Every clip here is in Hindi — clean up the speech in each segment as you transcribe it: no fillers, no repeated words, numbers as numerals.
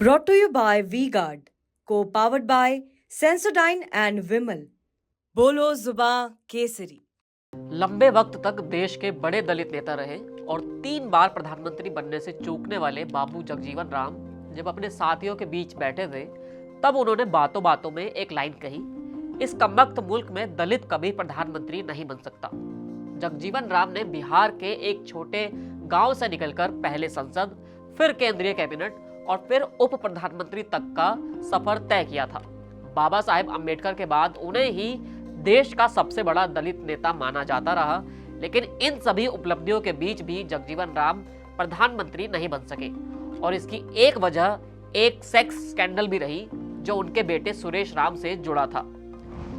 Brought to you by V-Guard, co-powered by Sensodyne and Vimal. बोलो जुबां केसरी। लंबे वक्त तक देश के बड़े दलित नेता रहे और 3 बार प्रधानमंत्री बनने से चूकने वाले बाबू जगजीवन राम जब अपने साथियों के बीच बैठे थे, तब उन्होंने बातों बातों में एक लाइन कही, इस कमबख्त मुल्क में दलित कभी प्रधानमंत्री नहीं बन सकता। जगजीवन राम ने बिहार के एक छोटे गांव से निकलकर पहले संसद, फिर केंद्रीय कैबिनेट और फिर उप प्रधानमंत्री तक का सफर तय किया था। बाबा साहेब अम्बेडकर के बाद उन्हें ही देश का सबसे बड़ा दलित नेता माना जाता रहा, लेकिन इन सभी उपलब्धियों के बीच भी जगजीवन राम प्रधानमंत्री नहीं बन सके और इसकी एक वजह एक सेक्स स्कैंडल भी रही जो उनके बेटे सुरेश राम से जुड़ा था।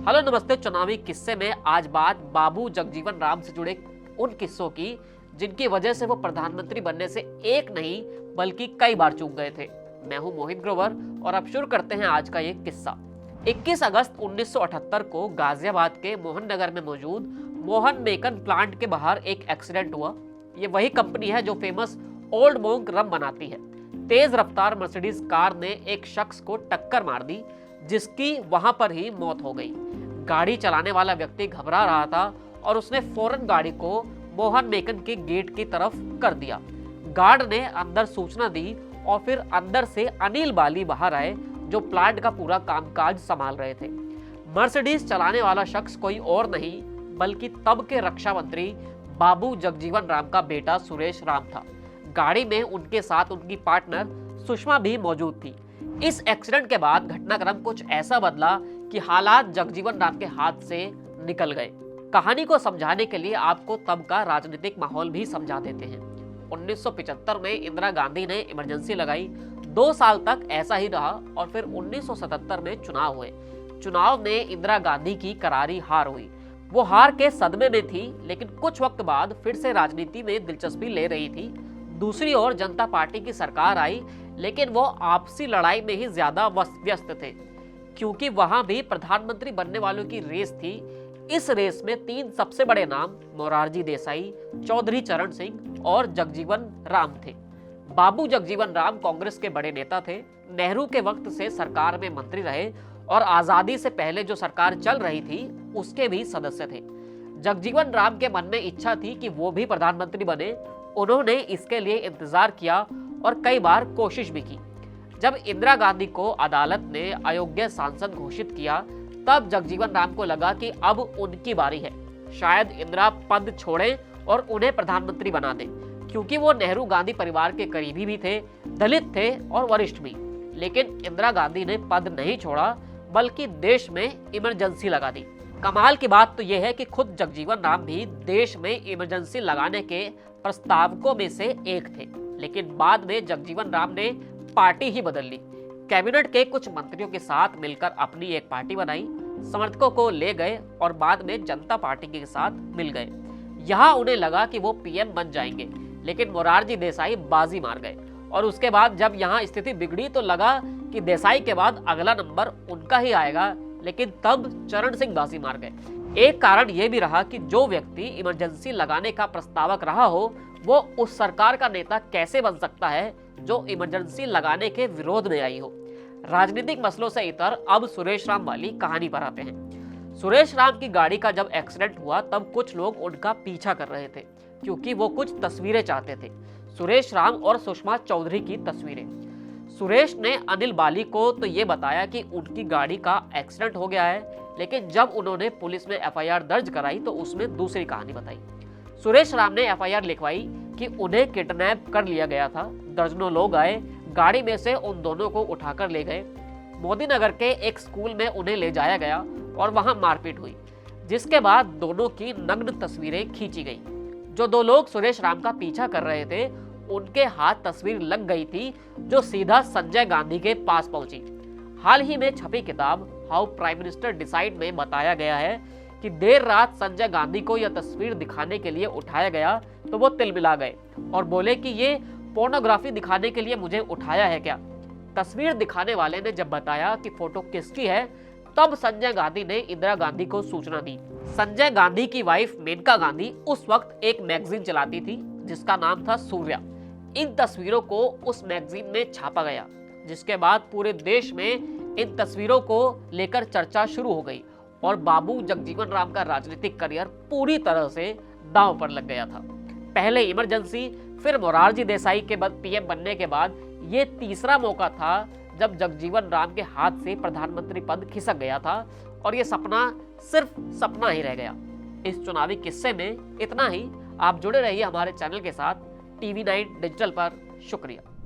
हेलो नमस्ते, चुनावी किस्से में आज बात बाबू जगजीवन राम से जुड़े उन किस्सों की जिनकी वजह से वो प्रधानमंत्री बनने से एक नहीं बल्कि कई बार चूक गए थे। मैं हूं मोहित ग्रोवर और अब शुरू करते हैं आज का ये किस्सा। 21 अगस्त 1978 को गाजियाबाद के मोहन नगर में मौजूद मोहन मेकन प्लांट के बाहर एक एक्सीडेंट हुआ। ये वही कंपनी है जो फेमस ओल्ड मोंक रम बनाती है। तेज रफ्तार मर्सिडीज कार ने एक शख्स को टक्कर मार दी, जिसकी वहां पर ही मौत हो गई। गाड़ी चलाने वाला व्यक्ति घबरा रहा था और उसने फौरन गाड़ी को मोहन मेकन के गेट की तरफ कर दिया। गार्ड ने अंदर सूचना दी और फिर अंदर से अनिल बाली बाहर आए जो प्लांट का पूरा कामकाज संभाल रहे थे। मर्सिडीज चलाने वाला शख्स कोई और नहीं बल्कि तब के रक्षा मंत्री बाबू जगजीवन राम का बेटा सुरेश राम था। गाड़ी में उनके साथ उनकी पार्टनर सुषमा भी मौजूद थी। इस एक्सीडेंट के बाद घटनाक्रम कुछ ऐसा बदला कि हालात जगजीवन राम के हाथ से निकल गए। कहानी को समझाने के लिए आपको तब का राजनीतिक माहौल भी समझा देते हैं। 1975 में इंदिरा गांधी ने इमरजेंसी लगाई। 2 साल तक ऐसा ही रहा और फिर 1977 में चुनाव हुए। चुनाव में इंदिरा गांधी की करारी हार हुई। वो हार के सदमे में थी, लेकिन कुछ वक्त बाद फिर से राजनीति में दिलचस्पी ले रही थी। दूसरी ओर जनता पार्टी की सरकार आई, लेकिन वो आपसी लड़ाई में ही ज्यादा व्यस्त थे, क्योंकि वहां भी प्रधानमंत्री बनने वालों की रेस थी। इस रेस में 3 सबसे बड़े नाम मोरारजी देसाई, चौधरी चरण सिंह और जगजीवन राम थे। बाबू जगजीवन राम कांग्रेस के बड़े नेता थे। नेहरू के वक्त से सरकार में मंत्री रहे और आजादी से पहले जो सरकार चल रही थी उसके भी सदस्य थे। जगजीवन राम के मन में इच्छा थी कि वो भी प्रधानमंत्री बने। उन्होंने इसके लिए इंतजार किया और कई बार कोशिश भी की। जब इंदिरा गांधी को अदालत ने अयोग्य सांसद घोषित किया, तब जगजीवन राम को लगा कि अब उनकी बारी है। शायद इंदिरा पद छोड़े और उन्हें प्रधानमंत्री बना दे, क्योंकि वो नेहरू गांधी परिवार के करीबी भी थे, दलित थे और वरिष्ठ भी। लेकिन इंदिरा गांधी ने पद नहीं छोड़ा बल्कि देश में इमरजेंसी लगा दी। कमाल की बात तो यह है कि खुद जगजीवन राम भी देश में इमरजेंसी लगाने के प्रस्तावकों में से एक थे। लेकिन बाद में जगजीवन राम ने पार्टी ही बदल ली। कैबिनेट के कुछ मंत्रियों के साथ मिलकर अपनी एक पार्टी बनाई, समर्थकों को ले गए और बाद में जनता पार्टी के साथ मिल गए। यहाँ उन्हें लगा कि वो पीएम बन जाएंगे, लेकिन मोरारजी देसाई बाजी मार गए और उसके बाद जब यहाँ स्थिति बिगड़ी तो लगा कि देसाई के बाद अगला नंबर उनका ही आएगा, लेकिन तब चरण सिंह बाजी मार गए। एक कारण यह भी रहा कि जो व्यक्ति इमरजेंसी लगाने का प्रस्तावक रहा हो, वो उस सरकार का नेता कैसे बन सकता है जो इमरजेंसी लगाने के विरोध में आई हो। राजनीतिक मसलों से इतर अब सुरेश राम वाली कहानी पर आते हैं। सुरेश राम की गाड़ी का जब एक्सीडेंट हुआ तब कुछ लोग उनका पीछा कर रहे थे, क्योंकि वो कुछ तस्वीरें चाहते थे। सुरेश राम और सुषमा चौधरी की तस्वीरें। सुरेश ने अनिल बाली को तो ये बताया कि उनकी गाड़ी का एक्सीडेंट हो गया है, लेकिन जब उन्होंने पुलिस में एफआईआर दर्ज कराई तो उसमें दूसरी कहानी बताई। सुरेश राम ने एफआईआर लिखवाई कि उन्हें किडनैप कर लिया गया था। दर्जनों लोग आए, गाड़ी में से उन दोनों को उठाकर ले गए। मोदी नगर के एक स्कूल में उन्हें ले जाया गया और वहां मारपीट हुई, जिसके बाद दोनों की नग्न तस्वीरें खींची गई। जो 2 लोग सुरेश राम का पीछा कर रहे थे, उनके हाथ तस्वीर लग गई थी जो सीधा संजय गांधी के पास पहुंची। हाल ही में छपी किताब हाउ प्राइम मिनिस्टर डिसाइड में बताया गया है कि देर रात संजय गांधी को यह तस्वीर दिखाने के लिए उठाया गया तो वो तिलमिला गए और बोले कि ये पोर्नोग्राफी दिखाने के लिए मुझे उठाया है क्या। तस्वीर दिखाने वाले ने जब बताया कि फोटो किसकी है, तब संजय गांधी ने इंदिरा गांधी को सूचना दी। संजय गांधी की वाइफ मेनका गांधी उस वक्त एक मैगजीन चलाती थी जिसका नाम था सूर्या। इन तस्वीरों को उस मैगजीन में छापा गया, जिसके बाद पूरे देश में इन तस्वीरों को लेकर चर्चा शुरू हो गई और बाबू जगजीवन राम का राजनीतिक करियर पूरी तरह से दांव पर लग गया था। पहले इमरजेंसी, फिर मोरारजी देसाई के बाद पीएम बनने के बाद ये तीसरा मौका था जब जगजीवन राम के हाथ से प्रधानमंत्री पद खिसक गया था और ये सपना सिर्फ सपना ही रह गया। इस चुनावी किस्से में इतना ही। आप जुड़े रहिए हमारे चैनल के साथ TV9 डिजिटल पर। शुक्रिया।